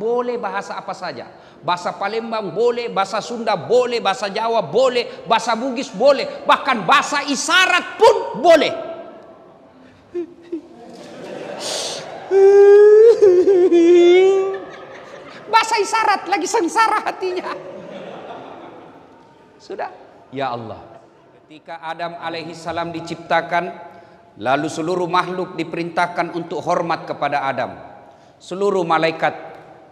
boleh bahasa apa saja. Bahasa Palembang boleh, bahasa Sunda boleh, bahasa Jawa boleh, bahasa Bugis boleh, bahkan bahasa isyarat pun boleh. Bahasa isyarat lagi sengsara hatinya. Sudah, ya Allah. Ketika Adam alaihi salam diciptakan, lalu seluruh makhluk diperintahkan untuk hormat kepada Adam. Seluruh malaikat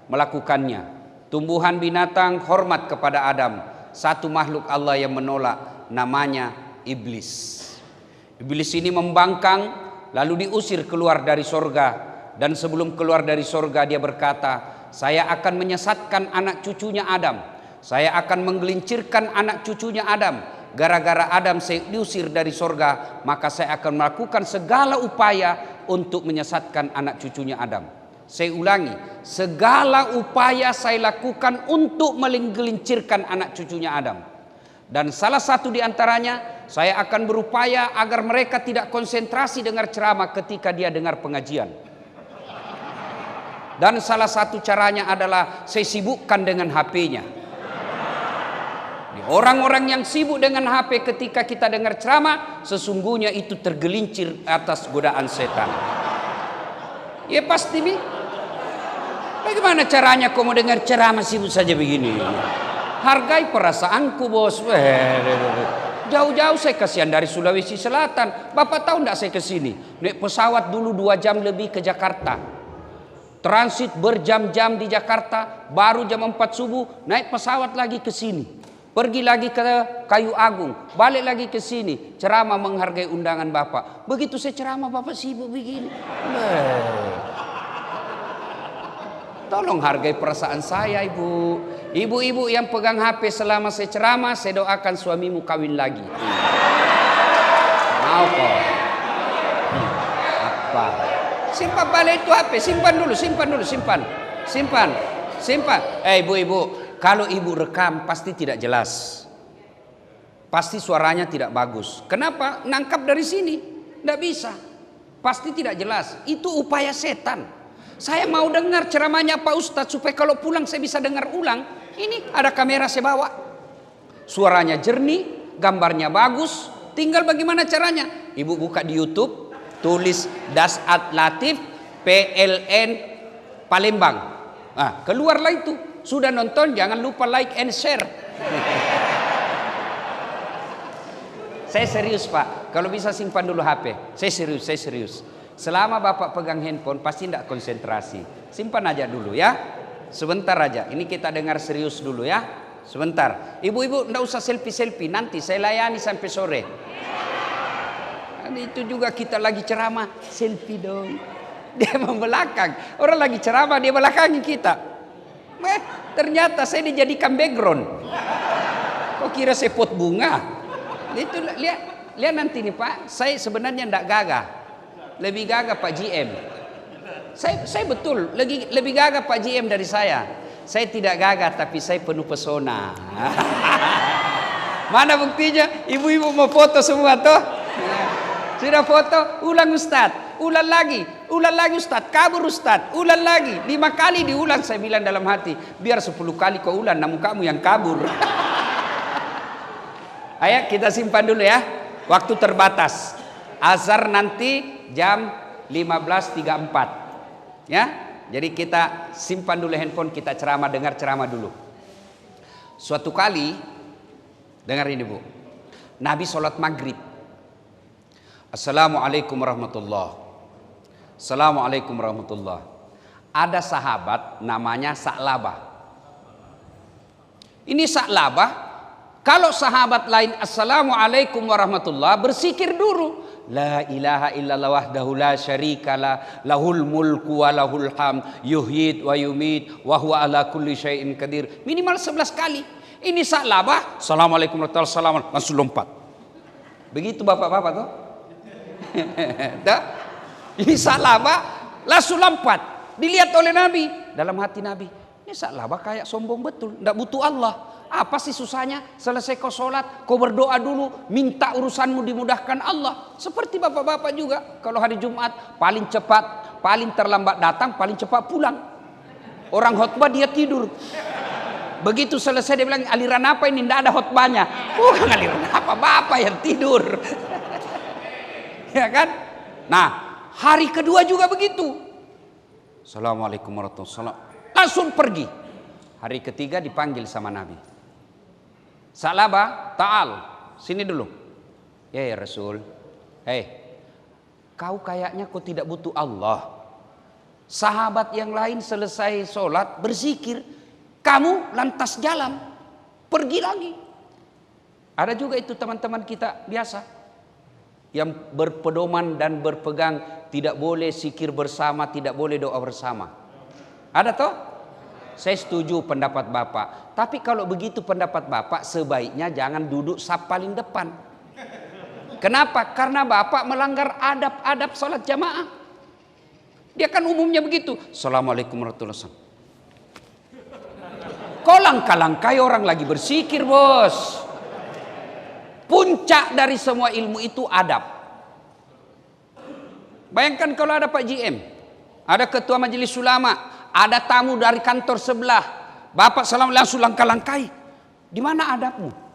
melakukannya. Tumbuhan binatang hormat kepada Adam. Satu makhluk Allah yang menolak, namanya iblis. Iblis ini membangkang lalu diusir keluar dari sorga. Dan sebelum keluar dari sorga dia berkata, saya akan menyesatkan anak cucunya Adam. Saya akan menggelincirkan anak cucunya Adam. Gara-gara Adam saya diusir dari sorga, maka saya akan melakukan segala upaya untuk menyesatkan anak cucunya Adam. Saya ulangi, segala upaya saya lakukan untuk menggelincirkan anak cucunya Adam. Dan salah satu di antaranya, saya akan berupaya agar mereka tidak konsentrasi dengar ceramah ketika dia dengar pengajian. Dan salah satu caranya adalah saya sibukkan dengan HP-nya. Orang-orang yang sibuk dengan HP ketika kita dengar ceramah, sesungguhnya itu tergelincir atas godaan setan. Ya pasti bi. Bagaimana caranya kau mau dengar ceramah sibuk saja begini? Hargai perasaanku bos. Jauh-jauh saya kasihan dari Sulawesi Selatan. Bapak tahu enggak saya ke sini? Naik pesawat dulu 2 jam lebih ke Jakarta. Transit berjam-jam di Jakarta, baru jam 4 subuh naik pesawat lagi ke sini. Pergi lagi ke Kayu Agung, balik lagi ke sini, ceramah menghargai undangan Bapak. Begitu saya ceramah Bapak sibuk begini. Tolong hargai perasaan saya Ibu. Ibu-ibu yang pegang HP selama saya ceramah, saya doakan suamimu kawin lagi. Mau kok? Apa? Simpan balik itu HP, simpan. Ibu-ibu, kalau ibu rekam pasti tidak jelas. Pasti suaranya tidak bagus. Kenapa? Nangkap dari sini, tidak bisa. Pasti tidak jelas. Itu upaya setan. Saya mau dengar ceramahnya Pak Ustadz supaya kalau pulang saya bisa dengar ulang. Ini ada kamera saya bawa. Suaranya jernih, gambarnya bagus. Tinggal bagaimana caranya? Ibu buka di YouTube, tulis Dasat Latif PLN Palembang. Nah, keluarlah itu. Sudah nonton jangan lupa like and share. Saya serius Pak. Kalau bisa simpan dulu HP. Saya serius. Selama Bapak pegang handphone pasti tidak konsentrasi. Simpan aja dulu ya. Sebentar aja. Ini kita dengar serius dulu ya. Sebentar. Ibu-ibu tidak usah selfie. Nanti saya layani sampai sore. Itu juga kita lagi ceramah. Selfie dong. Dia membelakang. Orang lagi ceramah dia belakangi kita. Ternyata saya dijadikan background. Kok kira saya pot bunga? Itu lihat nanti nih Pak. Saya sebenarnya tidak gagah. Lebih gagah Pak GM. Saya betul lebih gagah Pak GM dari saya. Saya tidak gagah tapi saya penuh pesona. Mana buktinya? Ibu-ibu mau foto semua toh? Sudah foto? Ulang Ustadz. Ulang lagi Ustadz. Kabur Ustadz. Ulang lagi. 5 kali diulang saya bilang dalam hati. Biar 10 kali kau ulang namun kamu yang kabur. Ayo kita simpan dulu ya. Waktu terbatas. Azhar nanti jam 15.34 ya. Jadi kita simpan dulu handphone, kita dengar ceramah dulu. Suatu kali dengar ini Bu, Nabi sholat maghrib. Assalamualaikum warahmatullah. Assalamualaikum warahmatullah. Ada sahabat namanya Sa'labah. Ini Sa'labah, kalau sahabat lain Assalamualaikum warahmatullah, bersikir dulu. La ilaha illallah wahdahu la syarikalah lahul mulku wa lahul hamd yuhyid wa yumit wa huwa ala kulli syai'in qadir. Minimal 11 kali. Ini Sa'labah, Assalamualaikum warahmatullahi wabarakatuh, langsung lompat. Begitu bapak-bapak tuh. Ini Sa'labah langsung lompat. Dilihat oleh Nabi. Dalam hati Nabi, ini Sa'labah kayak sombong betul, tidak butuh Allah. Apa sih susahnya? Selesai kau sholat, kau berdoa dulu, minta urusanmu dimudahkan Allah. Seperti bapak-bapak juga, kalau hari Jumat paling cepat, paling terlambat datang, paling cepat pulang. Orang khotbah dia tidur. Begitu selesai dia bilang, aliran apa ini? Tidak ada khotbahnya. Bukan aliran apa, bapak yang tidur. Ya kan? Nah, hari kedua juga begitu. Assalamualaikum warahmatullahi wabarakatuh. Langsung pergi. Hari ketiga dipanggil sama Nabi. Salaba, ta'al, sini dulu. Ya Rasul. Hei, kau kayaknya kau tidak butuh Allah. Sahabat yang lain selesai sholat berzikir, kamu lantas jalan, pergi lagi. Ada juga itu teman-teman kita biasa yang berpedoman dan berpegang tidak boleh zikir bersama, tidak boleh doa bersama. Ada toh? Saya setuju pendapat Bapak. Tapi kalau begitu pendapat Bapak, sebaiknya jangan duduk saf paling depan. Kenapa? Karena Bapak melanggar adab-adab sholat jamaah. Dia kan umumnya begitu. Assalamualaikum warahmatullahi wabarakatuh. Kau langkah-langkai orang lagi berzikir, bos. Puncak dari semua ilmu itu adab. Bayangkan kalau ada Pak GM, ada ketua majelis ulama, ada tamu dari kantor sebelah, Bapak salam langsung langkah-langkai. Di mana adabmu?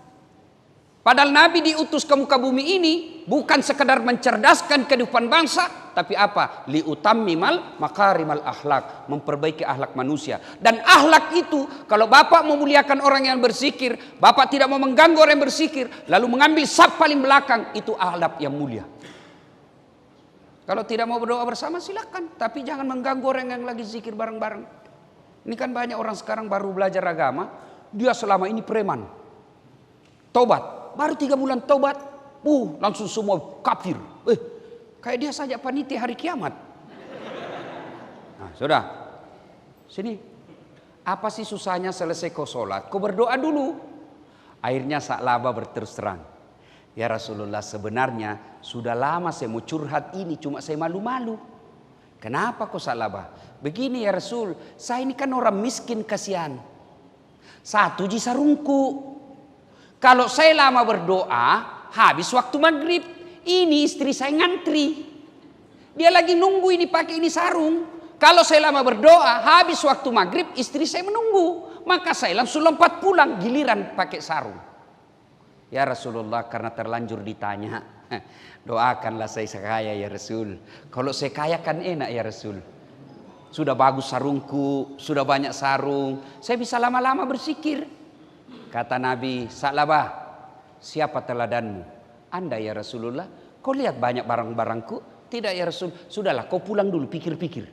Padahal Nabi diutus ke muka bumi ini bukan sekedar mencerdaskan kehidupan bangsa, tapi apa? Liutammimal makarimal akhlak, memperbaiki akhlak manusia. Dan akhlak itu, kalau Bapak memuliakan orang yang berzikir, Bapak tidak mau mengganggu orang yang berzikir, lalu mengambil saf paling belakang, itu akhlak yang mulia. Kalau tidak mau berdoa bersama silakan, tapi jangan mengganggu orang yang lagi zikir bareng-bareng. Ini kan banyak orang sekarang baru belajar agama, dia selama ini preman. Tobat. Baru 3 bulan taubat, langsung semua kafir. Kayak dia saja panitia hari kiamat. Nah, sudah. Sini. Apa sih susahnya selesai kau sholat? Kau berdoa dulu. Akhirnya Sa'labah berterus terang. Ya Rasulullah, sebenarnya sudah lama saya mau curhat ini, cuma saya malu-malu. Kenapa kau Sa'labah? Begini ya Rasul, saya ini kan orang miskin kasihan. 1 sarungku. Kalau saya lama berdoa, habis waktu maghrib, ini istri saya ngantri. Dia lagi nunggu ini pakai ini sarung. Kalau saya lama berdoa, habis waktu maghrib, istri saya menunggu. Maka saya langsung lompat pulang, giliran pakai sarung. Ya Rasulullah, karena terlanjur ditanya, doakanlah saya kaya ya Rasul. Kalau saya kaya kan enak ya Rasul. Sudah bagus sarungku, sudah banyak sarung, saya bisa lama-lama berzikir. Kata Nabi, Sa'labah, siapa teladanmu? Anda ya Rasulullah. Kau lihat banyak barang-barangku? Tidak ya Rasul. Sudahlah, kau pulang dulu, pikir-pikir.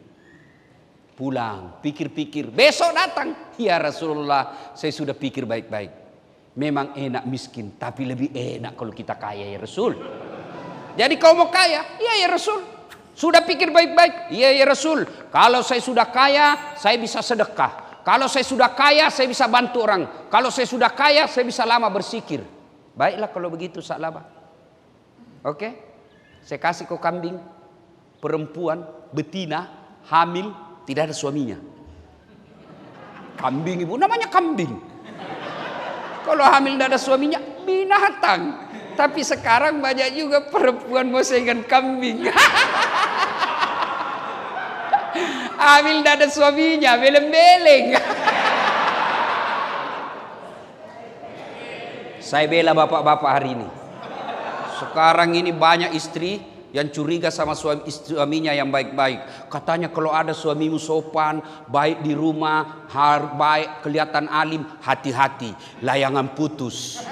Pulang, pikir-pikir. Besok datang. Ya Rasulullah, saya sudah pikir baik-baik. Memang enak miskin, tapi lebih enak kalau kita kaya ya Rasul. Jadi kau mau kaya? Iya ya Rasul. Sudah pikir baik-baik? Iya ya Rasul. Kalau saya sudah kaya, saya bisa sedekah. Kalau saya sudah kaya, saya bisa bantu orang. Kalau saya sudah kaya, saya bisa lama berzikir. Baiklah kalau begitu Sa'labah. Oke? Saya kasih kau kambing. Perempuan, betina, hamil, tidak ada suaminya. Kambing ibu, namanya kambing. Kalau hamil tidak ada suaminya, binatang. Tapi sekarang banyak juga perempuan mau dengan kambing. Hamil tidak ada suaminya, beleng-beleng. Saya bela bapak-bapak hari ini. Sekarang ini banyak istri yang curiga sama suaminya yang baik-baik. Katanya kalau ada suamimu sopan, baik di rumah, baik, kelihatan alim, hati-hati, layangan putus.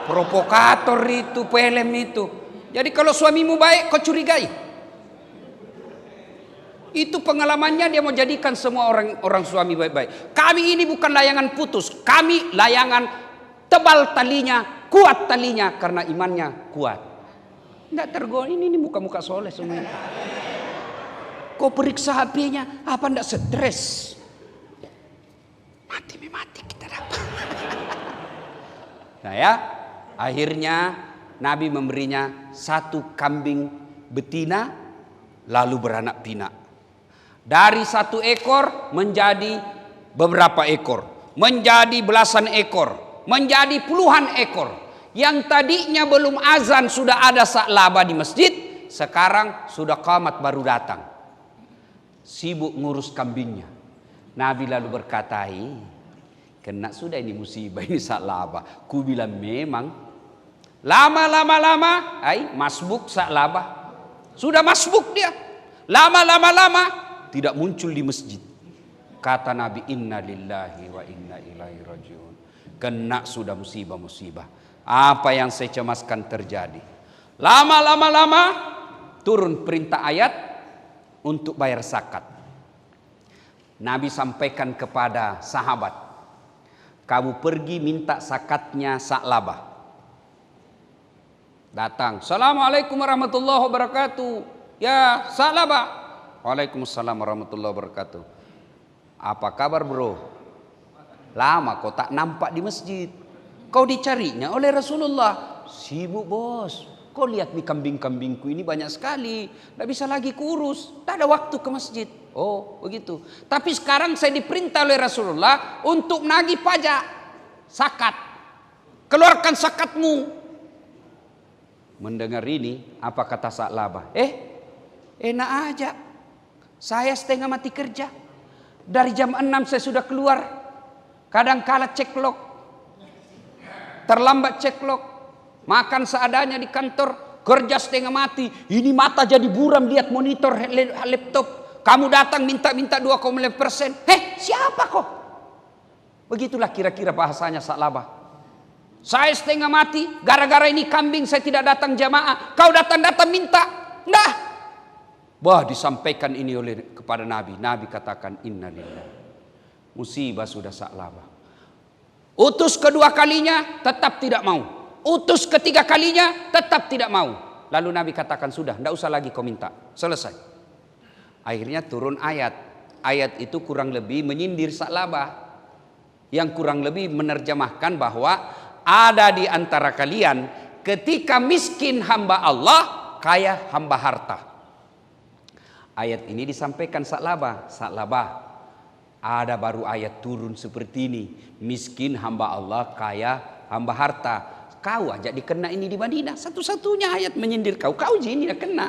Provokator itu, pelem itu. Jadi kalau suamimu baik, kau curigai. Itu pengalamannya, dia mau jadikan semua orang suami baik-baik. Kami ini bukan layangan putus, kami layangan tebal talinya, kuat talinya karena imannya kuat. Enggak tergoda, ini muka-muka soleh semua. Kau periksa HP-nya, apa enggak stres? Mati kita dapat. Nah ya, akhirnya Nabi memberinya 1 kambing betina, lalu beranak pinak. Dari 1 ekor menjadi beberapa ekor, menjadi belasan ekor, menjadi puluhan ekor. Yang tadinya belum azan sudah ada Sa'labah di masjid, sekarang sudah qamat baru datang. sibuk ngurus kambingnya. Nabi lalu berkata, kena sudah ini musibah, ini Sa'labah. Ku bilang memang lama, masbuk Sa'labah. Sudah masbuk dia. Lama tidak muncul di masjid. Kata Nabi, inna lillahi wa inna ilaihi rajiun. Kena sudah musibah. Apa yang saya cemaskan terjadi. Lama turun perintah ayat untuk bayar zakat. Nabi sampaikan kepada sahabat, kamu pergi minta zakatnya Sa'labah. Datang, assalamualaikum warahmatullahi wabarakatuh. Ya Sa'labah. Waalaikumsalam warahmatullahi wabarakatuh. Apa kabar bro? Lama kau tak nampak di masjid. Kau dicarinya oleh Rasulullah. Sibuk bos. Kau lihat nih kambing-kambingku ini banyak sekali. Tidak bisa lagi kurus. Tak ada waktu ke masjid. Oh begitu. Tapi sekarang saya diperintah oleh Rasulullah untuk menagih pajak. Zakat. Keluarkan zakatmu. Mendengar ini, apa kata Sa'labah? Enak aja. Saya setengah mati kerja. Dari jam 6 saya sudah keluar. Kadang kala ceklok. Terlambat ceklok. Makan seadanya di kantor. Kerja setengah mati. Ini mata jadi buram lihat monitor laptop. Kamu datang minta 2,5%. Siapa kok? Begitulah kira-kira bahasanya Sa'labah. Saya setengah mati. Gara-gara ini kambing saya tidak datang jamaah. Kau datang minta. Nggak. Wah, disampaikan ini kepada Nabi. Nabi katakan innalillahi. Musibah sudah Sa'labah. Utus kedua kalinya tetap tidak mau. Utus ketiga kalinya tetap tidak mau. Lalu Nabi katakan sudah, tidak usah lagi kau minta. Selesai. Akhirnya turun ayat. Ayat itu kurang lebih menyindir Sa'labah. Yang kurang lebih menerjemahkan bahwa ada di antara kalian ketika miskin hamba Allah, kaya hamba harta. Ayat ini disampaikan Sa'labah. Sa'labah, ada baru ayat turun seperti ini. Miskin hamba Allah, kaya hamba harta. Kau aja dikena ini di Madinah. Satu-satunya ayat menyindir kau. Kau ini dah kena.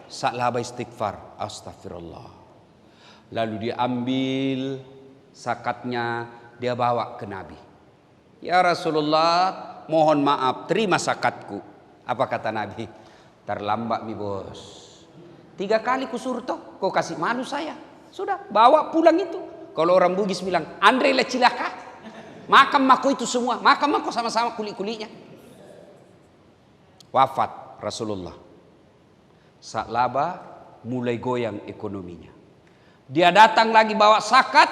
Sa'labah istighfar. Astagfirullah. Lalu dia ambil zakatnya. Dia bawa ke Nabi. Ya Rasulullah, mohon maaf, terima zakatku. Apa kata Nabi? Terlambat mi bos. 3 kali kusuruh toh, kau kasih malu saya. Sudah, bawa pulang itu. Kalau orang Bugis bilang, Andre lecilaka. Makan mako itu semua, makan mako sama-sama kulit-kulitnya. Wafat Rasulullah. Sa'labah mulai goyang ekonominya. Dia datang lagi bawa zakat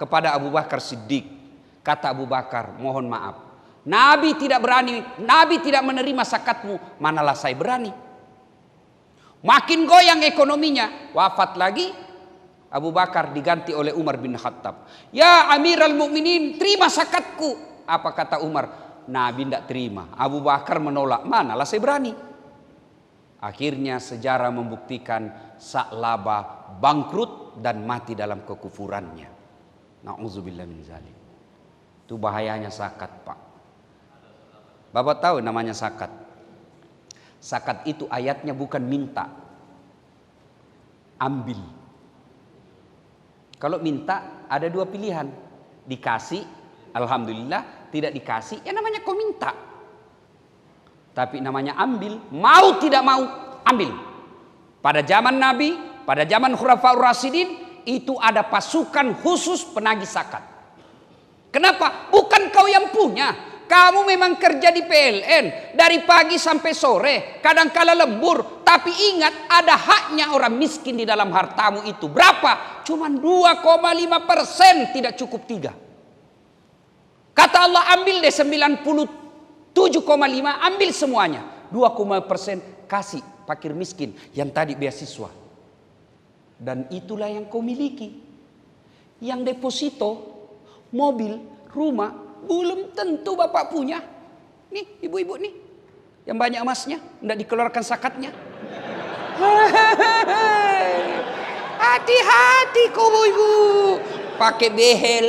kepada Abu Bakar Siddiq. Kata Abu Bakar, mohon maaf. Nabi tidak berani, Nabi tidak menerima zakatmu, manalah saya berani. Makin goyang ekonominya, wafat lagi. Abu Bakar diganti oleh Umar bin Khattab. Ya Amirul Mukminin, terima zakatku. Apa kata Umar? Nabi tidak terima. Abu Bakar menolak. Manalah saya berani. Akhirnya sejarah membuktikan Sa'labah bangkrut dan mati dalam kekufurannya. Na'udzubillah min zalik. Itu bahayanya zakat, Pak. Bapak tahu namanya zakat? Zakat itu ayatnya bukan minta. Ambil. Kalau minta ada 2 pilihan. Dikasih, alhamdulillah. Tidak dikasih, ya namanya kau minta. Tapi namanya ambil. Mau tidak mau, ambil. Pada zaman Nabi, pada zaman Khulafaur Rasyidin, itu ada pasukan khusus penagih zakat. Kenapa? Bukan kau yang punya. Kamu memang kerja di PLN dari pagi sampai sore, kadang-kala lembur, tapi ingat ada haknya orang miskin di dalam hartamu itu. Berapa? Cuman 2,5%, tidak cukup 3. Kata Allah, ambil deh 97,5, ambil semuanya. 2,5% kasih fakir miskin yang tadi beasiswa. Dan itulah yang kau miliki. Yang deposito, mobil, rumah, belum tentu bapak punya. Nih ibu-ibu nih, yang banyak emasnya, tidak dikeluarkan zakatnya. Hati-hati kau ibu, pakai behel.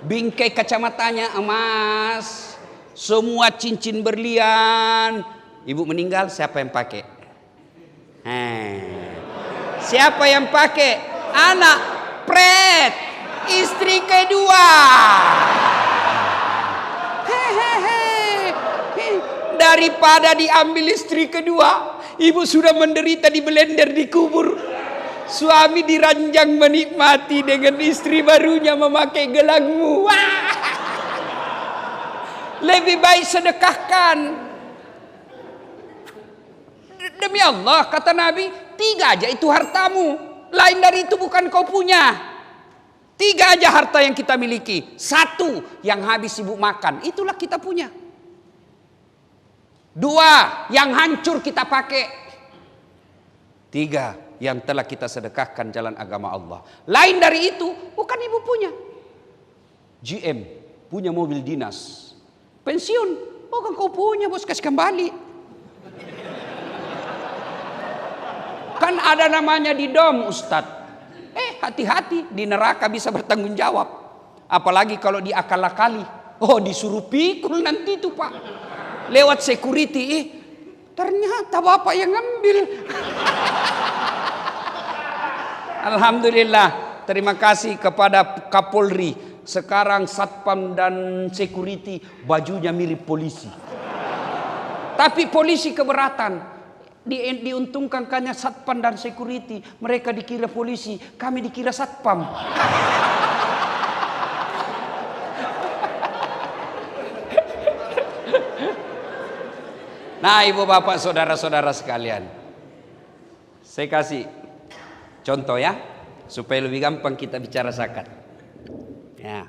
Bingkai kacamatanya emas, semua cincin berlian. Ibu meninggal, siapa yang pakai? Siapa yang pakai? Anak. Pret. Istri kedua. Daripada diambil istri kedua, ibu sudah menderita di blender dikubur. Suami diranjang menikmati dengan istri barunya memakai gelangmu. Lebih baik sedekahkan. Demi Allah, kata Nabi, 3 aja itu hartamu. Lain dari itu bukan kau punya. 3 aja harta yang kita miliki. 1 yang habis ibu makan, itulah kita punya. 2 yang hancur kita pakai. 3 yang telah kita sedekahkan jalan agama Allah. Lain dari itu bukan ibu punya. GM punya mobil dinas. Pensiun, bukan kau punya, bos, kasih kembali. Kan ada namanya di dom, Ustadz. Hati-hati, di neraka bisa bertanggung jawab. Apalagi kalau diakal-akali. Oh, disuruh pikul nanti itu, Pak. Lewat security, ternyata bapak yang ngambil. Alhamdulillah, terima kasih kepada Kapolri. Sekarang satpam dan security bajunya mirip polisi. Tapi polisi keberatan. Diuntungkan hanya satpam dan security. Mereka dikira polisi, kami dikira satpam. Nah, ibu bapak saudara-saudara sekalian, saya kasih contoh ya, supaya lebih gampang kita bicara zakat. Ya.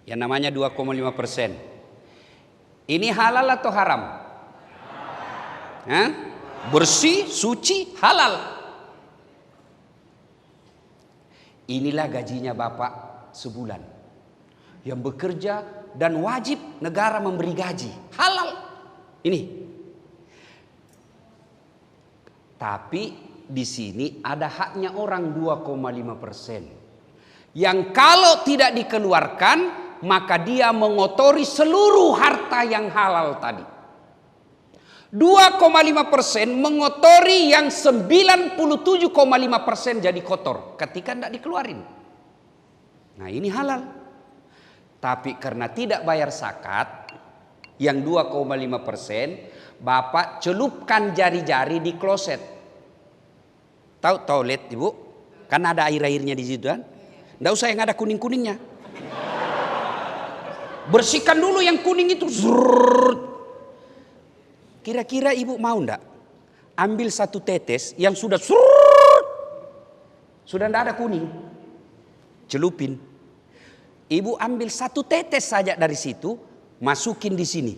Yang namanya 2,5%. Ini halal atau haram? Bersih, suci, halal. Inilah gajinya bapak sebulan. Yang bekerja dan wajib negara memberi gaji. Halal. Ini. Tapi di sini ada haknya orang 2,5%. Yang kalau tidak dikeluarkan, maka dia mengotori seluruh harta yang halal tadi. 2,5% mengotori yang 97,5% jadi kotor ketika tidak dikeluarin. Nah, ini halal. Tapi karena tidak bayar zakat yang 2,5%, bapak celupkan jari-jari di kloset. Tahu toilet, ibu? Kan ada air-airnya di situ kan? Nggak usah yang ada kuning-kuningnya. Bersihkan dulu yang kuning itu. Kira-kira ibu mau ndak ambil 1 tetes yang sudah sudah ndak ada kuning, celupin. Ibu ambil 1 tetes saja dari situ, masukin di sini.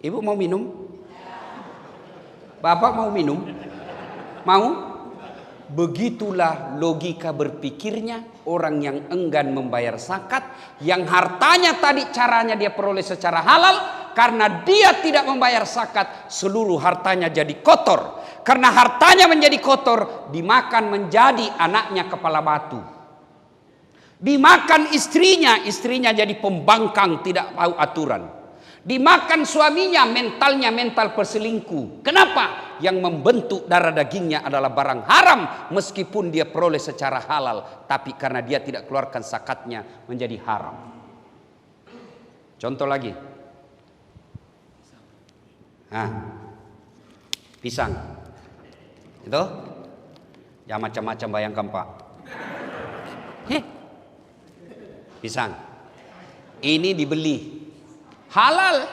Ibu mau minum? Bapak mau minum? Mau? Begitulah logika berpikirnya orang yang enggan membayar zakat, yang hartanya tadi caranya dia peroleh secara halal. Karena dia tidak membayar zakat, seluruh hartanya jadi kotor. Karena hartanya menjadi kotor, dimakan menjadi anaknya kepala batu. Dimakan istrinya jadi pembangkang, tidak tahu aturan. Dimakan suaminya, mentalnya mental perselingkuh. Kenapa? Yang membentuk darah dagingnya adalah barang haram, meskipun dia peroleh secara halal, tapi karena dia tidak keluarkan zakatnya menjadi haram. Contoh lagi. Pisang. Itu? Ya macam-macam, bayangkan Pak. Pisang. Ini dibeli. Halal.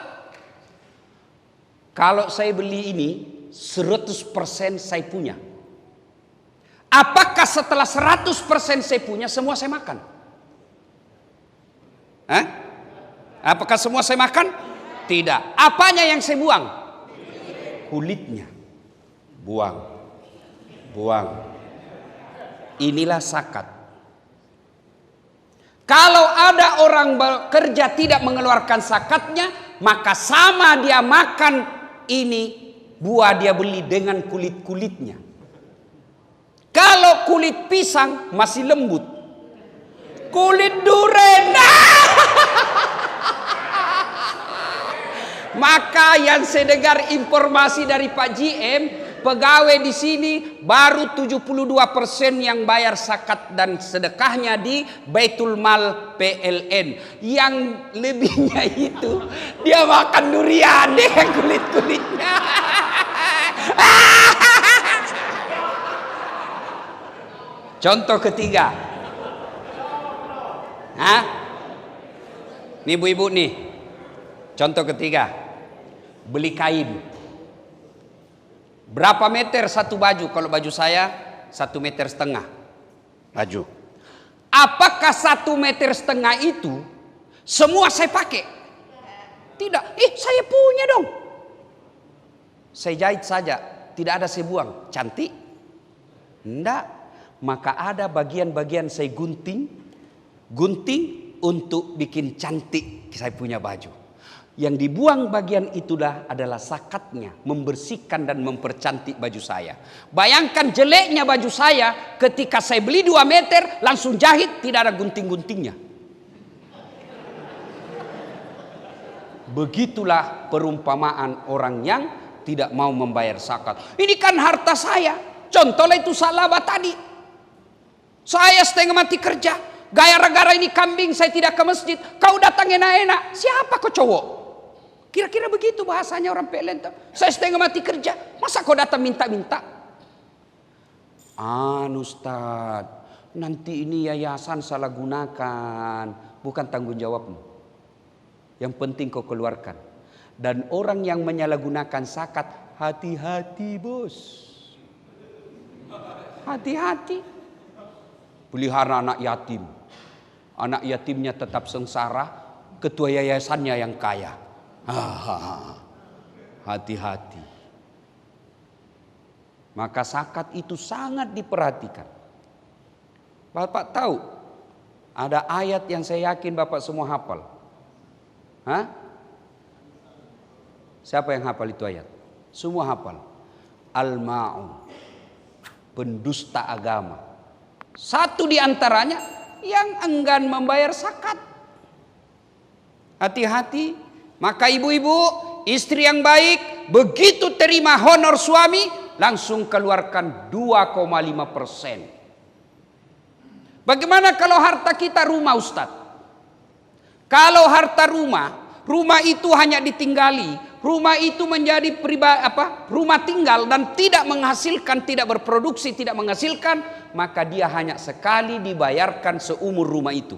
Kalau saya beli ini 100% saya punya. Apakah setelah 100% saya punya semua saya makan? Apakah semua saya makan? Tidak. Apanya yang saya buang? Kulitnya. Buang. Inilah zakat. Kalau ada orang bekerja tidak mengeluarkan zakatnya, maka sama dia makan ini buah dia beli dengan kulit-kulitnya. Kalau kulit pisang masih lembut, kulit duren Maka yang saya dengar informasi dari Pak GM, pegawai di sini baru 72% yang bayar zakat dan sedekahnya di Baitul Mal PLN. Yang lebihnya itu dia makan durian dengan kulit-kulitnya. Contoh ketiga. Hah? Nih ibu-ibu nih. Contoh ketiga. Beli kain. Berapa meter satu baju? Kalau baju saya 1,5 meter baju. Apakah 1,5 meter itu semua saya pakai? Tidak. Saya punya dong. Saya jahit saja, tidak ada saya buang. Cantik? Enggak. Maka ada bagian-bagian saya gunting untuk bikin cantik saya punya baju. Yang dibuang bagian itulah adalah zakatnya, membersihkan dan mempercantik baju saya. Bayangkan jeleknya baju saya ketika saya beli 2 meter langsung jahit, tidak ada gunting-guntingnya. Begitulah perumpamaan orang yang tidak mau membayar zakat. Ini kan harta saya. Contohnya itu salabah tadi. Saya setengah mati kerja. Gara-gara ini kambing saya tidak ke masjid. Kau datang enak-enak. Siapa kau cowok? Kira-kira begitu bahasanya orang PLN. Saya setengah mati kerja. Masa kau datang minta-minta? Ustaz, nanti ini yayasan salah gunakan. Bukan tanggung jawabmu. Yang penting kau keluarkan. Dan orang yang menyalahgunakan zakat, hati-hati bos. Hati-hati. Pelihara anak yatim. Anak yatimnya tetap sengsara. Ketua yayasannya yang kaya. Hati-hati. Maka zakat itu sangat diperhatikan. Bapak tahu ada ayat yang saya yakin Bapak semua hafal. Siapa yang hafal itu ayat? Semua hafal. Al-Ma'un, pendusta agama. Satu di antaranya yang enggan membayar zakat. Hati-hati. Maka ibu-ibu, istri yang baik, begitu terima honor suami, langsung keluarkan 2,5%. Bagaimana kalau harta kita rumah, Ustaz? Kalau harta rumah itu hanya ditinggali, rumah itu menjadi rumah tinggal dan tidak menghasilkan, tidak berproduksi, tidak menghasilkan, maka dia hanya sekali dibayarkan seumur rumah itu.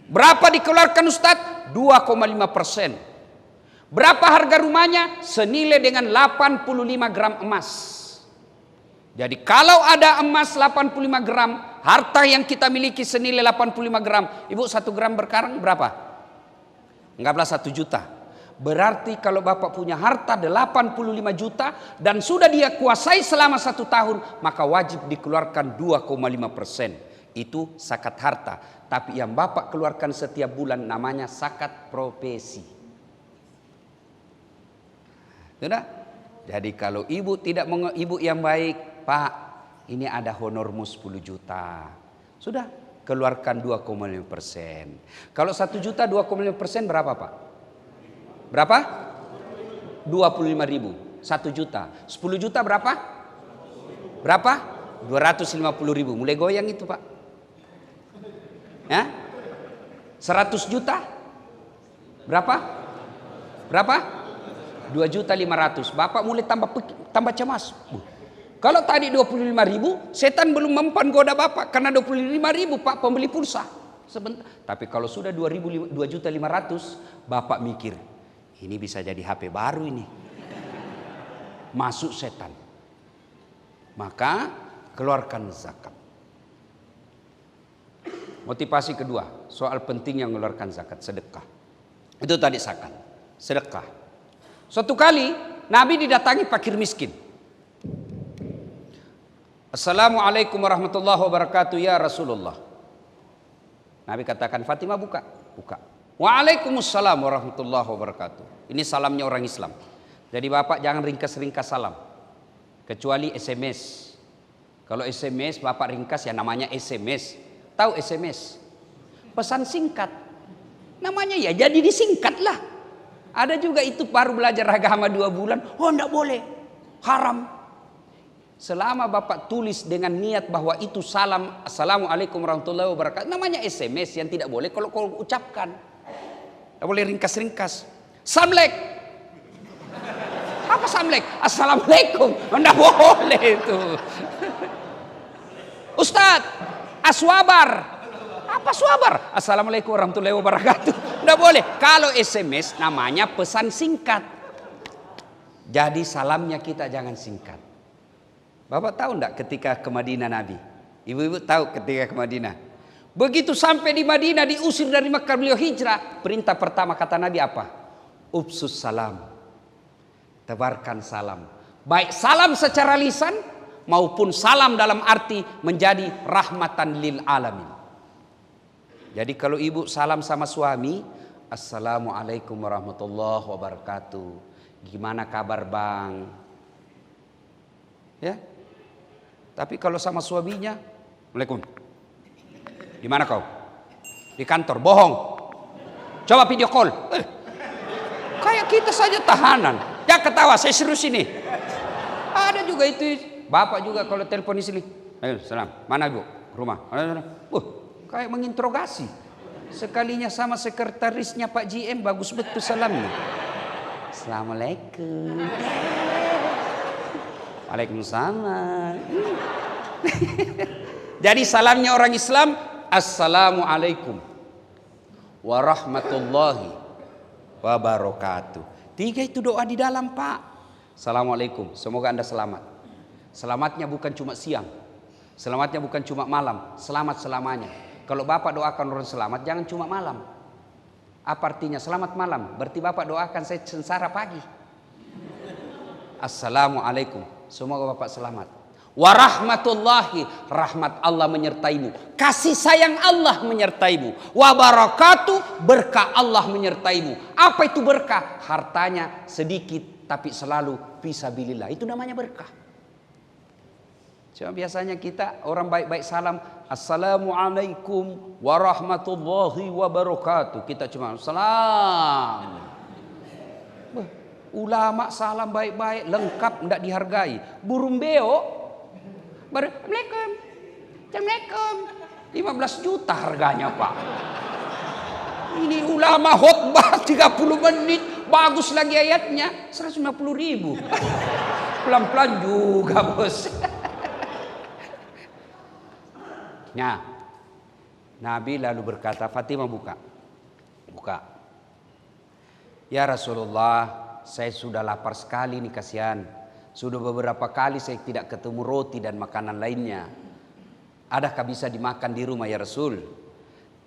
Berapa dikeluarkan Ustadz? 2,5%. Berapa harga rumahnya? Senilai dengan 85 gram emas. Jadi kalau ada emas 85 gram, harta yang kita miliki senilai 85 gram. Ibu 1 gram berkarang berapa? Anggaplah 1 juta. Berarti kalau Bapak punya harta 85 juta dan sudah dia kuasai selama 1 tahun, maka wajib dikeluarkan 2,5%. Itu zakat harta. Tapi yang Bapak keluarkan setiap bulan namanya zakat profesi. Sudah? Jadi kalau ibu tidak ibu yang baik, Pak, ini ada honormu 10 juta. Sudah, keluarkan 2,5%. Kalau 1 juta 2,5% berapa, Pak? Berapa? 25.000. 1 juta. 10 juta berapa? Berapa? 250.000. Mulai goyang itu, Pak. Ya? 100 juta? Berapa? Berapa? 2.500.000. Bapak mulai tambah cemas. Kalau tadi 25.000, setan belum mempan goda Bapak karena 25.000 Pak pembeli pulsa. Sebentar. Tapi kalau sudah 2.500.000, Bapak mikir, ini bisa jadi HP baru ini. Masuk setan. Maka keluarkan zakat. Motivasi kedua, soal penting yang mengeluarkan zakat, sedekah. Itu tadi zakat, sedekah. Suatu kali Nabi didatangi fakir miskin. Assalamualaikum warahmatullahi wabarakatuh ya Rasulullah. Nabi katakan, Fatimah buka. Waalaikumsalam warahmatullahi wabarakatuh. Ini salamnya orang Islam. Jadi Bapak jangan ringkas-ringkas salam. Kecuali SMS. Kalau SMS Bapak ringkas ya namanya SMS. Tahu SMS? Pesan singkat. Namanya ya jadi disingkat lah. Ada juga itu baru belajar agama 2 bulan. Oh enggak boleh. Haram. Selama Bapak tulis dengan niat bahwa itu salam, assalamualaikum warahmatullahi wabarakatuh. Namanya SMS yang tidak boleh kalau kau ucapkan. Tidak boleh ringkas-ringkas. Samlek. Apa samlek? Assalamualaikum. Tidak boleh itu. Ustadz, aswabar. Apa swabar? Assalamualaikum warahmatullahi wabarakatuh. Tidak boleh. Kalau SMS namanya pesan singkat. Jadi salamnya kita jangan singkat. Bapak tahu enggak ketika ke Madinah Nabi? Ibu-ibu tahu ketika ke Madinah. Begitu sampai di Madinah diusir dari Mekah beliau hijrah. Perintah pertama kata Nabi apa? Upsus salam. Tebarkan salam. Baik salam secara lisan maupun salam dalam arti menjadi rahmatan lil alamin. Jadi kalau ibu salam sama suami, assalamualaikum warahmatullahi wabarakatuh. Gimana kabar bang? Ya. Tapi kalau sama suaminya, Assalamualaikum. Di mana kau? Di kantor. Bohong. Coba video call. Kayak kita saja tahanan. Ya ketawa, saya serius ini. Ada juga itu. Bapak juga kalau telepon di sini. Ayo, salam. Mana ibu? Rumah. Kayak menginterogasi. Sekalinya sama sekretarisnya Pak GM bagus betul salamnya. Assalamualaikum. Waalaikumsalam. Jadi salamnya orang Islam, assalamualaikum warahmatullahi wabarakatuh. 3 itu doa di dalam Pak. Assalamualaikum, semoga Anda selamat. Selamatnya bukan cuma siang, selamatnya bukan cuma malam, selamat selamanya. Kalau Bapak doakan orang selamat, jangan cuma malam. Apa artinya selamat malam? Berarti Bapak doakan saya sengsara pagi. Assalamualaikum, semoga Bapak selamat. Warahmatullahi, rahmat Allah menyertaimu. Kasih sayang Allah menyertaimu. Wabarakatuh, berkah Allah menyertaimu. Apa itu berkah? Hartanya sedikit tapi selalu fisabilillah. Itu namanya berkah. Cuma biasanya kita orang baik-baik salam, assalamualaikum warahmatullahi wabarakatuh. Kita cuma salam. Ulama salam baik-baik, lengkap, tidak dihargai. Burung beo, Assalamualaikum, Assalamualaikum. 15 juta harganya Pak. Ini ulama khotbah 30 menit, bagus lagi ayatnya, 150.000. Pelan-pelan juga bos. Nah, Nabi lalu berkata, Fatimah buka. Ya Rasulullah, saya sudah lapar sekali nih kasihan. Sudah beberapa kali saya tidak ketemu roti dan makanan lainnya. Adakah bisa dimakan di rumah ya Rasul?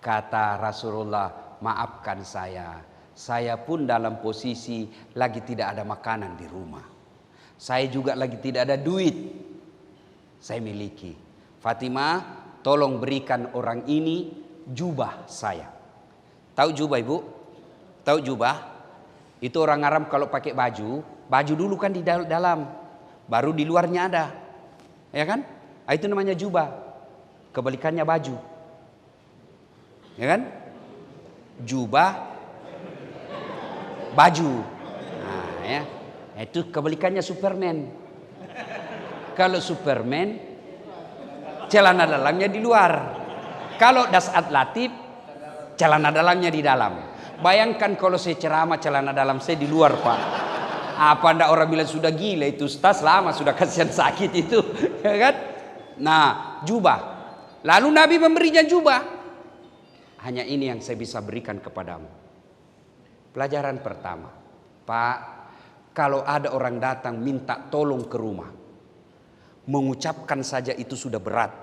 Kata Rasulullah, maafkan saya. Saya pun dalam posisi lagi tidak ada makanan di rumah. Saya juga lagi tidak ada duit. Saya miliki. Fatimah, tolong berikan orang ini jubah saya. Tahu jubah ibu? Tahu jubah? Itu orang Arab kalau pakai baju dulu kan di dalam, baru di luarnya ada, ya kan? Itu namanya jubah, kebalikannya baju, ya kan? Jubah, baju, nah ya, itu kebalikannya Superman. Kalau Superman, celana dalamnya di luar. Kalau Dasat Latif, celana dalamnya di dalam. Bayangkan kalau saya ceramah celana dalam saya di luar Pak. Apa ndak orang bilang sudah gila itu Ustaz, lama sudah kasihan sakit itu, ya kan? Nah, jubah. Lalu Nabi memberinya jubah. Hanya ini yang saya bisa berikan kepadamu. Pelajaran pertama, Pak, kalau ada orang datang minta tolong ke rumah, mengucapkan saja itu sudah berat.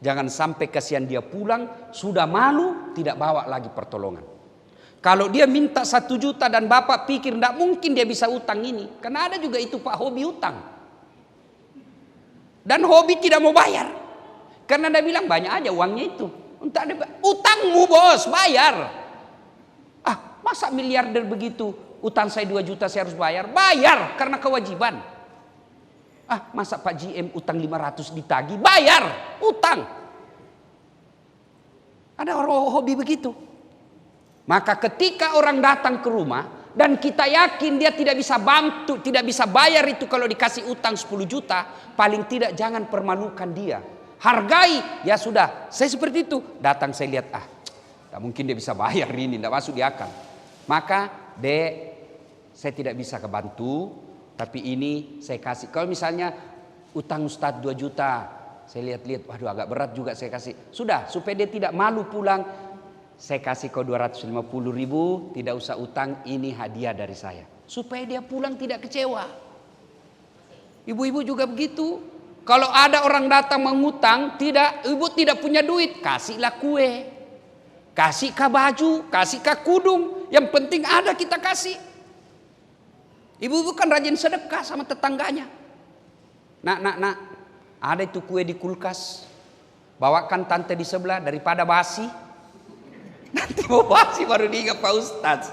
Jangan sampai kasihan dia pulang sudah malu tidak bawa lagi pertolongan. Kalau dia minta 1 juta dan bapak pikir tidak mungkin dia bisa utang ini. Karena ada juga itu Pak hobi utang. Dan hobi tidak mau bayar. Karena dia bilang banyak aja uangnya itu. Utangmu bos bayar. Masa miliarder begitu. Utang saya 2 juta saya harus bayar. Bayar karena kewajiban. Masa Pak GM utang 500 ditagih. Bayar utang. Ada orang hobi begitu. Maka ketika orang datang ke rumah dan kita yakin dia tidak bisa bantu, tidak bisa bayar itu kalau dikasih utang 10 juta, paling tidak jangan permalukan dia. Hargai, ya sudah, saya seperti itu. Datang saya lihat, tak mungkin dia bisa bayar ini, tidak masuk di akal. Maka, Dek, saya tidak bisa kebantu, tapi ini saya kasih. Kalau misalnya utang Ustadz 2 juta, saya lihat-lihat, waduh agak berat juga saya kasih. Sudah, supaya dia tidak malu pulang, saya kasih kau 250.000, tidak usah utang, ini hadiah dari saya. Supaya dia pulang tidak kecewa. Ibu-ibu juga begitu. Kalau ada orang datang mengutang, ibu tidak punya duit, kasihlah kue. Kasihkah baju, kasihkah kudung, yang penting ada kita kasih. Ibu-ibu kan rajin sedekah sama tetangganya. Nak, ada itu kue di kulkas, bawakan tante di sebelah daripada basi. Nanti mau basi baru diingat Pak Ustadz.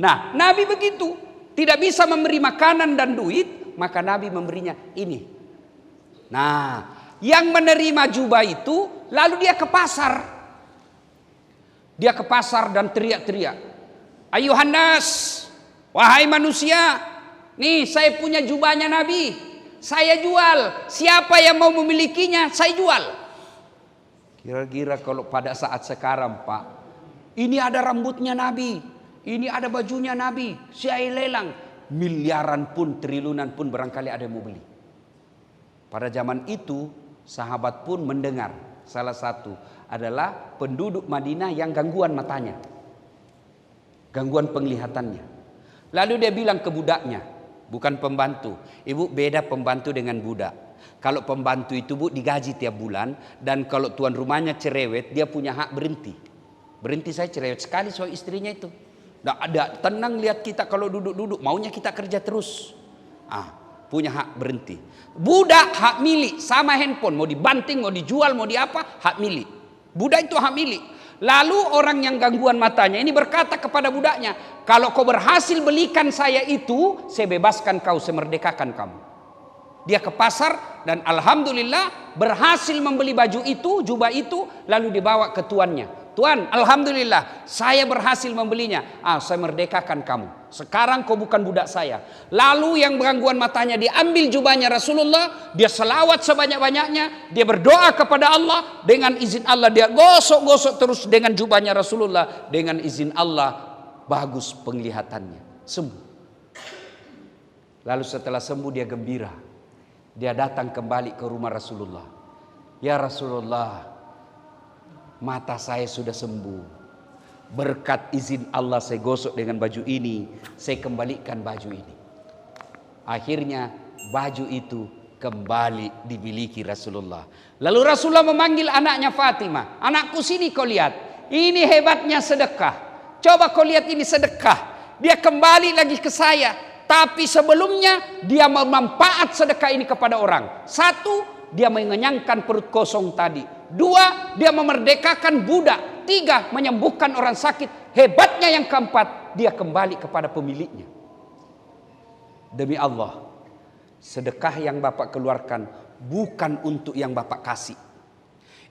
Nah, Nabi begitu, tidak bisa memberi makanan dan duit, maka Nabi memberinya ini. Nah, yang menerima jubah itu lalu dia ke pasar. Dia ke pasar dan teriak-teriak, "Ayuhan nas, wahai manusia, nih saya punya jubahnya Nabi, saya jual. Siapa yang mau memilikinya, saya jual." Kira-kira kalau pada saat sekarang, Pak, ini ada rambutnya Nabi, ini ada bajunya Nabi, saya lelang. Miliaran pun, triliunan pun barangkali ada yang mau beli. Pada zaman itu, sahabat pun mendengar. Salah satu adalah penduduk Madinah yang gangguan matanya, gangguan penglihatannya. Lalu dia bilang ke budaknya, bukan pembantu. Ibu, beda pembantu dengan budak. Kalau pembantu itu, Bu, digaji tiap bulan. Dan kalau tuan rumahnya cerewet, dia punya hak berhenti. Berhenti, saya cerewet sekali soal istrinya itu. Nggak ada, tenang lihat kita kalau duduk-duduk, maunya kita kerja terus. Punya hak berhenti. Budak hak milik, sama handphone, mau dibanting, mau dijual, mau diapa, hak milik. Budak itu hak milik. Lalu orang yang gangguan matanya ini berkata kepada budaknya, "Kalau kau berhasil belikan saya itu, saya bebaskan kau, saya merdekakan kamu." Dia ke pasar dan alhamdulillah berhasil membeli baju itu, jubah itu, lalu dibawa ke tuannya. "Tuan, alhamdulillah saya berhasil membelinya. Saya merdekakan kamu. Sekarang kau bukan budak saya." Lalu yang gangguan matanya diambil jubahnya Rasulullah, dia selawat sebanyak-banyaknya, dia berdoa kepada Allah, dengan izin Allah dia gosok-gosok terus dengan jubahnya Rasulullah, dengan izin Allah bagus penglihatannya, sembuh. Lalu setelah sembuh dia gembira. Dia datang kembali ke rumah Rasulullah. "Ya Rasulullah, mata saya sudah sembuh. Berkat izin Allah saya gosok dengan baju ini, saya kembalikan baju ini." Akhirnya baju itu kembali dimiliki Rasulullah. Lalu Rasulullah memanggil anaknya Fatimah, "Anakku, sini kau lihat. Ini hebatnya sedekah. Coba kau lihat ini sedekah. Dia kembali lagi ke saya. Tapi sebelumnya dia memanfaat sedekah ini kepada orang. 1, dia mengenyangkan perut kosong tadi. 2, dia memerdekakan budak. 3, menyembuhkan orang sakit. Hebatnya yang keempat, dia kembali kepada pemiliknya." Demi Allah, sedekah yang Bapak keluarkan bukan untuk yang Bapak kasih.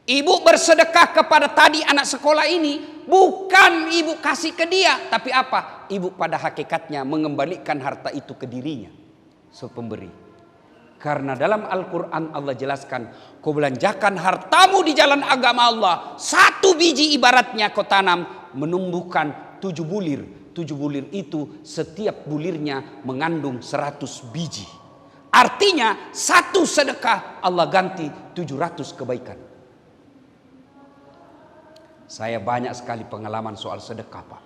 Ibu bersedekah kepada tadi anak sekolah ini, bukan ibu kasih ke dia, tapi apa? Ibu pada hakikatnya mengembalikan harta itu ke dirinya, sepemberi. Karena dalam Al-Quran Allah jelaskan, kau belanjakan hartamu di jalan agama Allah, 1 biji ibaratnya kau tanam, menumbuhkan 7 bulir. 7 bulir itu setiap bulirnya mengandung 100 biji. Artinya 1 sedekah Allah ganti 700 kebaikan. Saya banyak sekali pengalaman soal sedekah, Pak.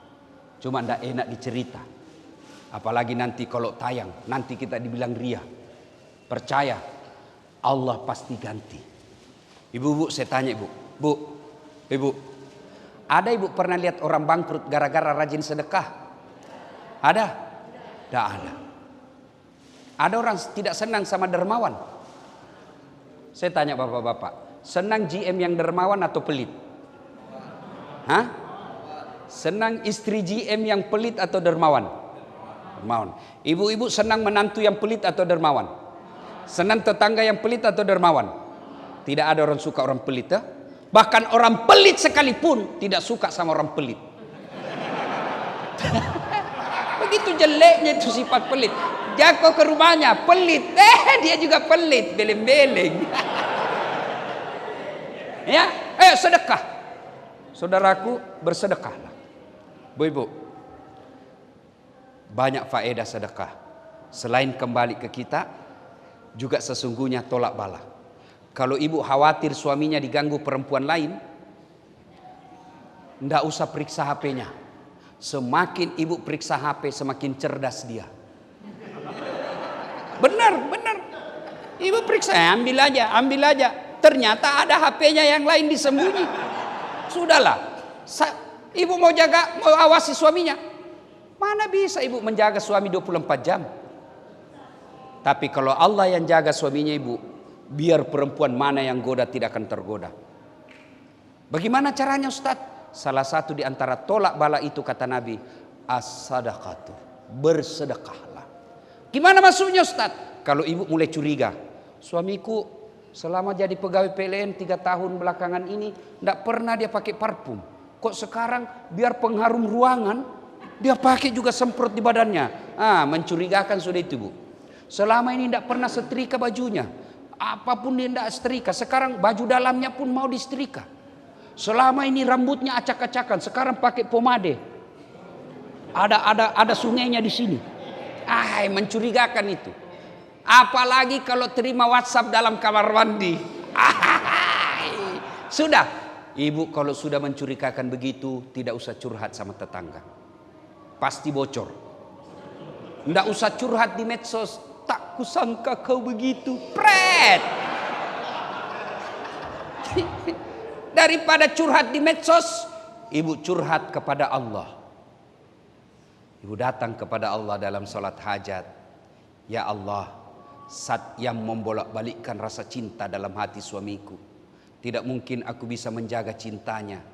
Cuma tidak enak dicerita. Apalagi nanti kalau tayang, nanti kita dibilang ria. Percaya, Allah pasti ganti. Ibu, saya tanya ibu. Ibu, ada ibu pernah lihat orang bangkrut gara-gara rajin sedekah? Ada? Tidak ada. Ada orang tidak senang sama dermawan? Saya tanya bapak-bapak, senang GM yang dermawan atau pelit? Senang istri GM yang pelit atau dermawan? Dermawan. Ibu-ibu senang menantu yang pelit atau dermawan? Senang tetangga yang pelit atau dermawan? Tidak ada orang suka orang pelit, ya? Bahkan orang pelit sekalipun tidak suka sama orang pelit. Begitu jeleknya itu sifat pelit. Jako ke rumahnya, pelit. Dia juga pelit, beleng-beleng. Ya, ayo sedekah. Saudaraku, bersedekahlah. Bu-ibu, banyak faedah sedekah. Selain kembali ke kita, juga sesungguhnya tolak bala. Kalau ibu khawatir suaminya diganggu perempuan lain, ndak usah periksa HP-nya. Semakin ibu periksa HP, semakin cerdas dia. Benar. Ibu periksa, ambil aja. Ternyata ada HP-nya yang lain disembunyi. Sudahlah. Ibu mau awasi suaminya. Mana bisa ibu menjaga suami 24 jam? Tapi kalau Allah yang jaga suaminya ibu, biar perempuan mana yang goda tidak akan tergoda. Bagaimana caranya Ustaz? Salah satu di antara tolak bala itu kata Nabi, as-sadaqatu, bersedekahlah. Gimana maksudnya Ustaz? Kalau ibu mulai curiga, suamiku selama jadi pegawai PLN 3 tahun belakangan ini tidak pernah dia pakai parfum. Kok sekarang biar pengharum ruangan dia pakai juga semprot di badannya. Mencurigakan sudah itu bu. Selama ini tidak pernah setrika bajunya. Apapun dia tidak setrika. Sekarang baju dalamnya pun mau disetrika. Selama ini rambutnya acak-acakan. Sekarang pakai pomade. Ada sungainya di sini. Mencurigakan itu. Apalagi kalau terima WhatsApp dalam kamar mandi. Sudah. Ibu kalau sudah mencurigakan begitu, tidak usah curhat sama tetangga. Pasti bocor. Tidak usah curhat di medsos. Tak kusangka kau begitu. Pret. Daripada curhat di medsos, ibu curhat kepada Allah. Ibu datang kepada Allah dalam salat hajat. Ya Allah, zat yang membolak-balikkan rasa cinta dalam hati suamiku. Tidak mungkin aku bisa menjaga cintanya.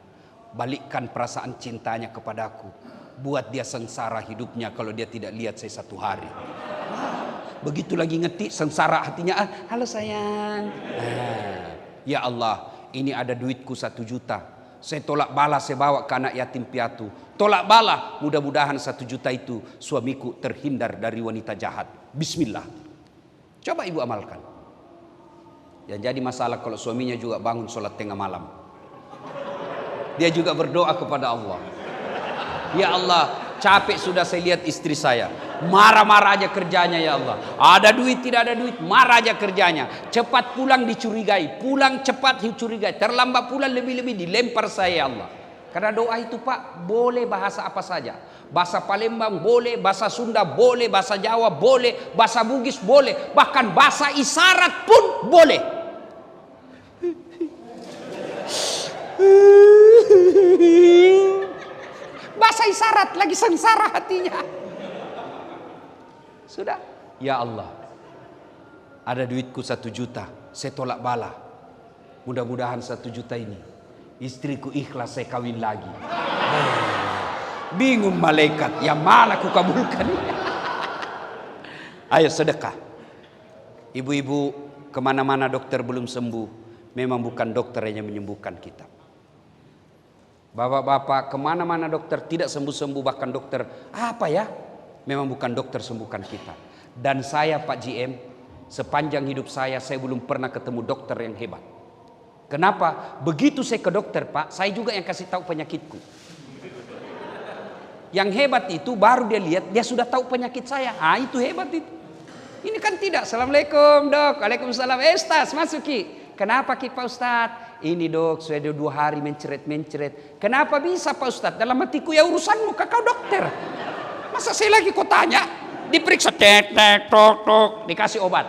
Balikkan perasaan cintanya kepadaku. Buat dia sengsara hidupnya kalau dia tidak lihat saya 1 hari. Begitu lagi ngetik sengsara hatinya. Halo sayang. Ya Allah, ini ada duitku 1 juta. Saya tolak bala, saya bawa ke anak yatim piatu. Tolak bala, mudah-mudahan 1 juta itu suamiku terhindar dari wanita jahat. Bismillah. Coba ibu amalkan. Yang jadi masalah kalau suaminya juga bangun sholat tengah malam. Dia juga berdoa kepada Allah. Ya Allah, capek sudah saya lihat istri saya. Marah-marah aja kerjanya ya Allah. Ada duit, tidak ada duit, marah aja kerjanya. Cepat pulang dicurigai. Pulang cepat dicurigai. Terlambat pulang lebih-lebih dilempar saya ya Allah. Karena doa itu Pak, boleh bahasa apa saja. Bahasa Palembang boleh, bahasa Sunda boleh, bahasa Jawa boleh, bahasa Bugis boleh. Bahkan bahasa isyarat pun boleh. Bahasa isyarat lagi sengsara hatinya. Sudah. Ya Allah, ada duitku 1 juta, saya tolak bala. Mudah-mudahan 1 juta ini istriku ikhlas saya kawin lagi. Bingung malaikat, yang mana ku kabulkan? Ayo sedekah. Ibu-ibu kemana-mana dokter belum sembuh, memang bukan dokter yang menyembuhkan kita. Bapak-bapak kemana-mana dokter tidak sembuh-sembuh, bahkan dokter memang bukan dokter sembuhkan kita. Dan saya Pak GM, sepanjang hidup saya belum pernah ketemu dokter yang hebat. Kenapa? Begitu saya ke dokter Pak, saya juga yang kasih tahu penyakitku. Yang hebat itu baru dia lihat, dia sudah tahu penyakit saya. Itu hebat itu. Ini kan tidak. Assalamualaikum dok. Waalaikumsalam. Ustaz masuki. Kenapa Pak Ustadz? Ini dok, sudah 2 hari mencret. Kenapa bisa Pak Ustadz? Dalam hatiku ya urusanmu, kau dokter. Masa saya lagi kau tanya? Diperiksa, tok, dikasih obat.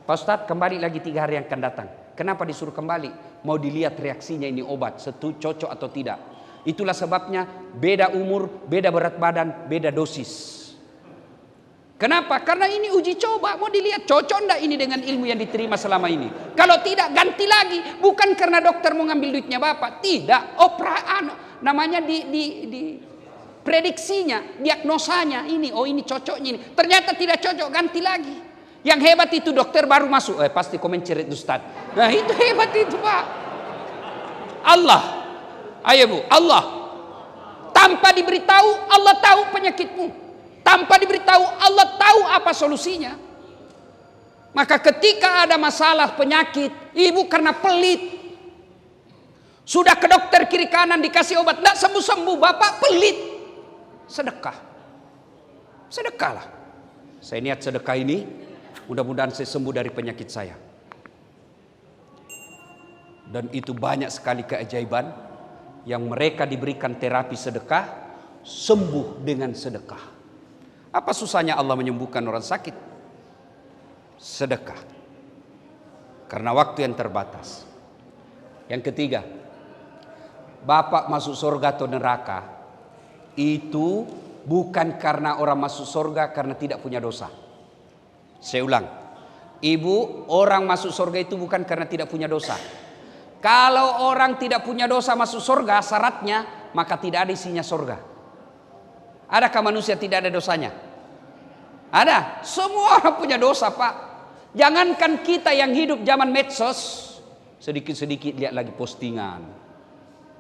Pak Ustadz kembali lagi 3 hari yang akan datang. Kenapa disuruh kembali? Mau dilihat reaksinya ini obat, cocok atau tidak. Itulah sebabnya beda umur, beda berat badan, beda dosis. Kenapa? Karena ini uji coba, mau dilihat cocok enggak ini dengan ilmu yang diterima selama ini. Kalau tidak ganti lagi, bukan karena dokter mau ngambil duitnya Bapak, tidak. Namanya di prediksinya, diagnosanya ini, ini cocoknya ini. Ternyata tidak cocok, ganti lagi. Yang hebat itu dokter baru masuk, pasti komen cerit Ustaz. Nah itu hebat itu Pak. Allah. Ayo Bu, Allah. Tanpa diberitahu, Allah tahu penyakitmu. Tanpa diberitahu, Allah tahu apa solusinya. Maka ketika ada masalah penyakit, ibu karena pelit, sudah ke dokter kiri kanan dikasih obat, tidak sembuh-sembuh, bapak pelit, sedekah. Sedekahlah. Saya niat sedekah ini, mudah-mudahan saya sembuh dari penyakit saya. Dan itu banyak sekali keajaiban yang mereka diberikan terapi sedekah, sembuh dengan sedekah. Apa susahnya Allah menyembuhkan orang sakit? Sedekah. Karena waktu yang terbatas. Yang ketiga, bapak masuk surga atau neraka itu bukan karena orang masuk surga karena tidak punya dosa. Saya ulang, ibu, orang masuk surga itu bukan karena tidak punya dosa. Kalau orang tidak punya dosa masuk surga, syaratnya maka tidak ada isinya surga. Adakah manusia tidak ada dosanya? Ada. Semua orang punya dosa, Pak. Jangankan kita yang hidup zaman medsos, sedikit-sedikit lihat lagi postingan.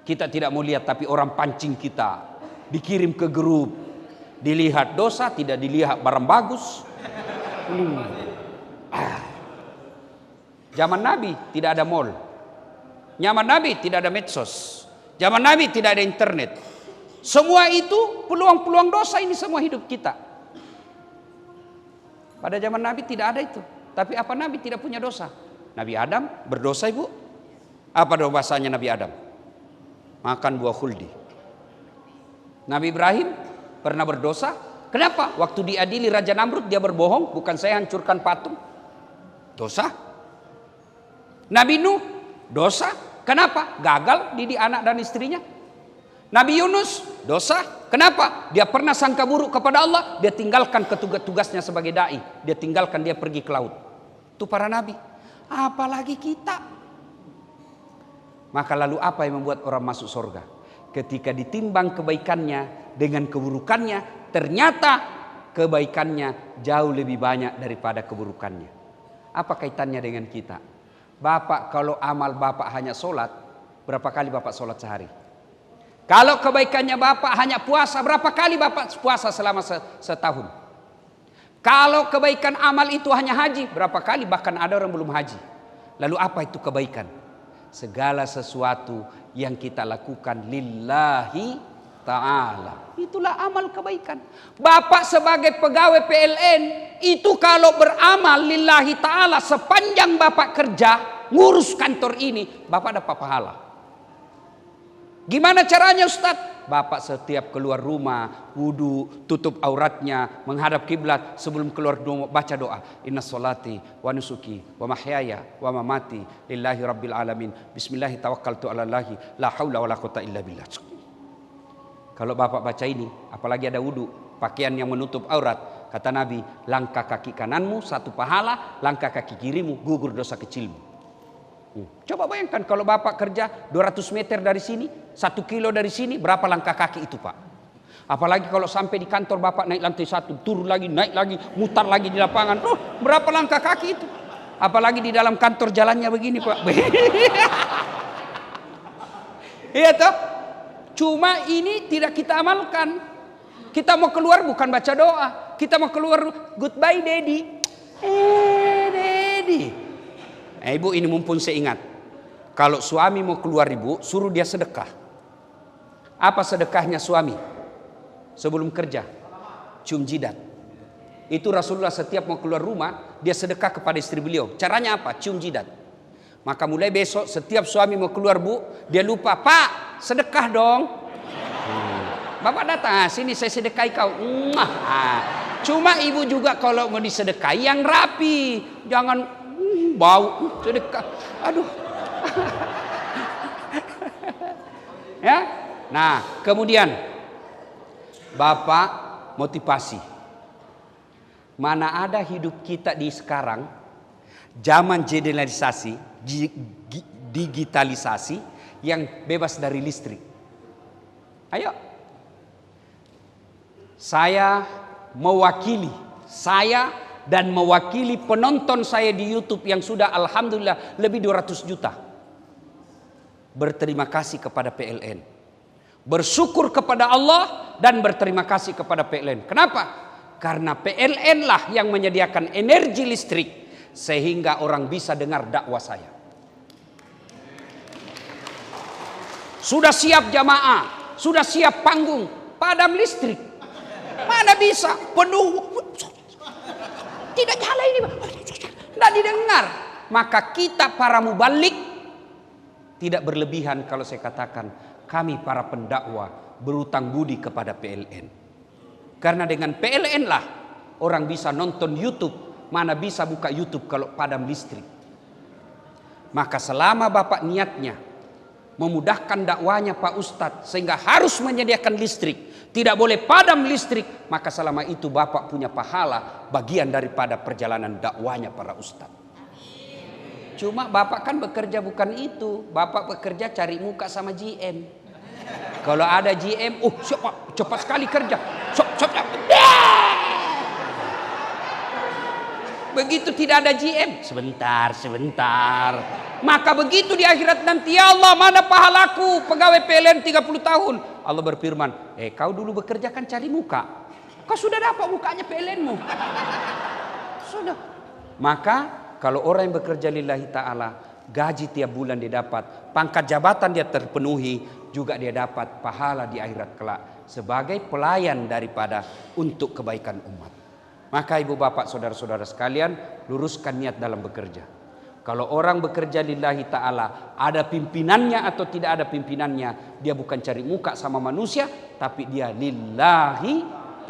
Kita tidak mau lihat tapi orang pancing kita, dikirim ke grup, dilihat dosa, tidak dilihat barang bagus. Zaman Nabi tidak ada mall. Zaman Nabi tidak ada medsos. Zaman Nabi tidak ada internet. Semua itu peluang-peluang dosa ini semua hidup kita. Pada zaman Nabi tidak ada itu. Tapi apa Nabi tidak punya dosa? Nabi Adam berdosa, ibu. Apa dosanya Nabi Adam? Makan buah khuldi. Nabi Ibrahim pernah berdosa. Kenapa? Waktu diadili Raja Namrud dia berbohong. Bukan saya hancurkan patung. Dosa. Nabi Nuh dosa. Kenapa? Gagal didik anak dan istrinya. Nabi Yunus dosa. Kenapa? Dia pernah sangka buruk kepada Allah. Dia tinggalkan tugasnya sebagai da'i. Dia tinggalkan, dia pergi ke laut. Itu para nabi. Apalagi kita. Maka lalu apa yang membuat orang masuk surga? Ketika ditimbang kebaikannya dengan keburukannya, ternyata kebaikannya jauh lebih banyak daripada keburukannya. Apa kaitannya dengan kita? Bapak kalau amal bapak hanya sholat, berapa kali bapak sholat sehari? Kalau kebaikannya bapak hanya puasa, berapa kali bapak puasa selama setahun? Kalau kebaikan amal itu hanya haji, berapa kali bahkan ada orang belum haji? Lalu apa itu kebaikan? Segala sesuatu yang kita lakukan lillahi ta'ala, itulah amal kebaikan. Bapak sebagai pegawai PLN itu kalau beramal lillahi ta'ala, sepanjang bapak kerja ngurus kantor ini, bapak dapat pahala. Gimana caranya Ustaz? Bapak setiap keluar rumah, wudu, tutup auratnya, menghadap kiblat, sebelum keluar baca doa. Inna sholati wa nusuki wa mahyaya wa mamati lillahi rabbil alamin. Bismillahi tawakkaltu ala Allahi la haula wa la quwata illa billah. Kalau bapak baca ini, apalagi ada wudu, pakaian yang menutup aurat, kata Nabi, langkah kaki kananmu satu pahala, langkah kaki kirimu gugur dosa kecilmu. Coba bayangkan kalau bapak kerja 200 meter dari sini, 1 kilo dari sini, berapa langkah kaki itu Pak? Apalagi kalau sampai di kantor bapak naik lantai 1, turun lagi, naik lagi, mutar lagi di lapangan, berapa langkah kaki itu? Apalagi di dalam kantor jalannya begini Pak. Iya toh? Cuma ini tidak kita amalkan. Kita mau keluar bukan baca doa, kita mau keluar goodbye daddy. Daddy. Ibu ini mumpun saya ingat. Kalau suami mau keluar ibu, suruh dia sedekah. Apa sedekahnya suami? Sebelum kerja, cium jidat. Itu Rasulullah setiap mau keluar rumah, dia sedekah kepada istri beliau. Caranya apa? Cium jidat. Maka mulai besok setiap suami mau keluar bu, dia lupa, Pak sedekah dong. Bapak datang, sini saya sedekahi kau. Cuma ibu juga kalau mau disedekahi yang rapi, jangan bau sedekah. Aduh. Ya. Nah, kemudian Bapak motivasi. Mana ada hidup kita di sekarang zaman digitalisasi yang bebas dari listrik. Ayo. Saya mewakili dan mewakili penonton saya di YouTube yang sudah alhamdulillah lebih 200 juta. berterima kasih kepada PLN. Bersyukur kepada Allah dan berterima kasih kepada PLN. Kenapa? Karena PLN lah yang menyediakan energi listrik sehingga orang bisa dengar dakwah saya. Sudah siap jamaah, sudah siap panggung, padam listrik. Mana bisa penuh. Tidak nyala ini, tidak didengar. Maka kita para mubalik tidak berlebihan kalau saya katakan kami para pendakwah berutang budi kepada PLN. Karena dengan PLN lah orang bisa nonton YouTube, mana bisa buka YouTube kalau padam listrik. Maka selama Bapak niatnya memudahkan dakwanya Pak Ustadz sehingga harus menyediakan listrik, tidak boleh padam listrik, maka selama itu Bapak punya pahala bagian daripada perjalanan dakwanya para ustadz. Cuma Bapak kan bekerja bukan itu, Bapak bekerja cari muka sama GM. Kalau ada GM, cepat sekali kerja. Begitu tidak ada GM, sebentar. Maka begitu di akhirat nanti, ya Allah mana pahalaku pegawai PLN 30 tahun. Allah berfirman, kau dulu bekerja kan cari muka. Kau sudah dapat mukanya PLN-mu. Sudah. Maka kalau orang yang bekerja lillahi ta'ala, gaji tiap bulan dia dapat, pangkat jabatan dia terpenuhi, juga dia dapat pahala di akhirat kelak sebagai pelayan daripada untuk kebaikan umat. Maka ibu bapak saudara-saudara sekalian, luruskan niat dalam bekerja. Kalau orang bekerja lillahi ta'ala, ada pimpinannya atau tidak ada pimpinannya, dia bukan cari muka sama manusia, tapi dia lillahi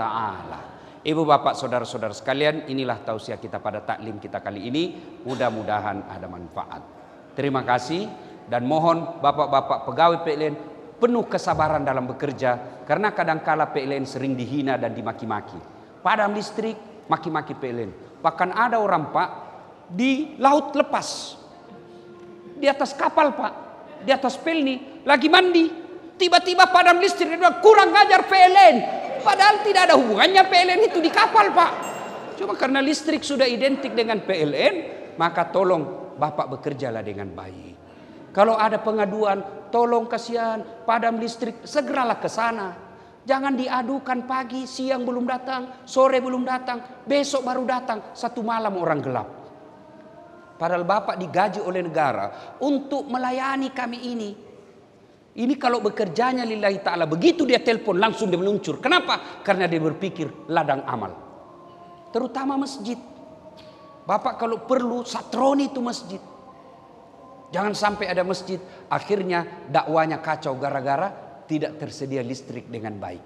ta'ala. Ibu bapak saudara-saudara sekalian, inilah tausiah kita pada taklim kita kali ini. Mudah-mudahan ada manfaat. Terima kasih dan mohon bapak-bapak pegawai PLN penuh kesabaran dalam bekerja, karena kadangkala PLN sering dihina dan dimaki-maki. Padam listrik, maki-maki PLN. Bahkan ada orang Pak di laut lepas, di atas kapal Pak, di atas pelni lagi mandi, tiba-tiba padam listrik, dia bilang kurang ngajar PLN. Padahal tidak ada hubungannya PLN itu di kapal Pak. Cuma karena listrik sudah identik dengan PLN, maka tolong Bapak bekerjalah dengan baik. Kalau ada pengaduan, tolong kasihan padam listrik, segeralah ke sana. Jangan diadukan pagi, siang belum datang, sore belum datang, besok baru datang, satu malam orang gelap. Padahal Bapak digaji oleh negara untuk melayani kami ini. Ini kalau bekerjanya lillahi ta'ala, begitu dia telepon langsung dia meluncur. Kenapa? Karena dia berpikir ladang amal. Terutama masjid. Bapak kalau perlu satroni itu masjid. Jangan sampai ada masjid akhirnya dakwanya kacau gara-gara tidak tersedia listrik dengan baik.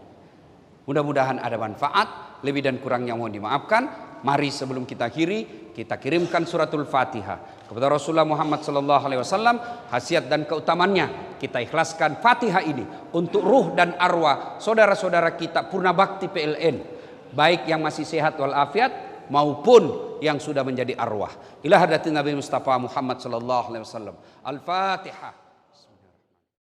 Mudah-mudahan ada manfaat. Lebih dan kurangnya mohon dimaafkan. Mari sebelum kita akhiri, kita kirimkan suratul Fatihah kepada Rasulullah Muhammad SAW. Khasiat dan keutamannya kita ikhlaskan Fatihah ini untuk ruh dan arwah saudara-saudara kita purna bakti PLN, baik yang masih sehat walafiat maupun yang sudah menjadi arwah. Ila hadratin Nabi Mustafa Muhammad SAW. Al-Fatihah.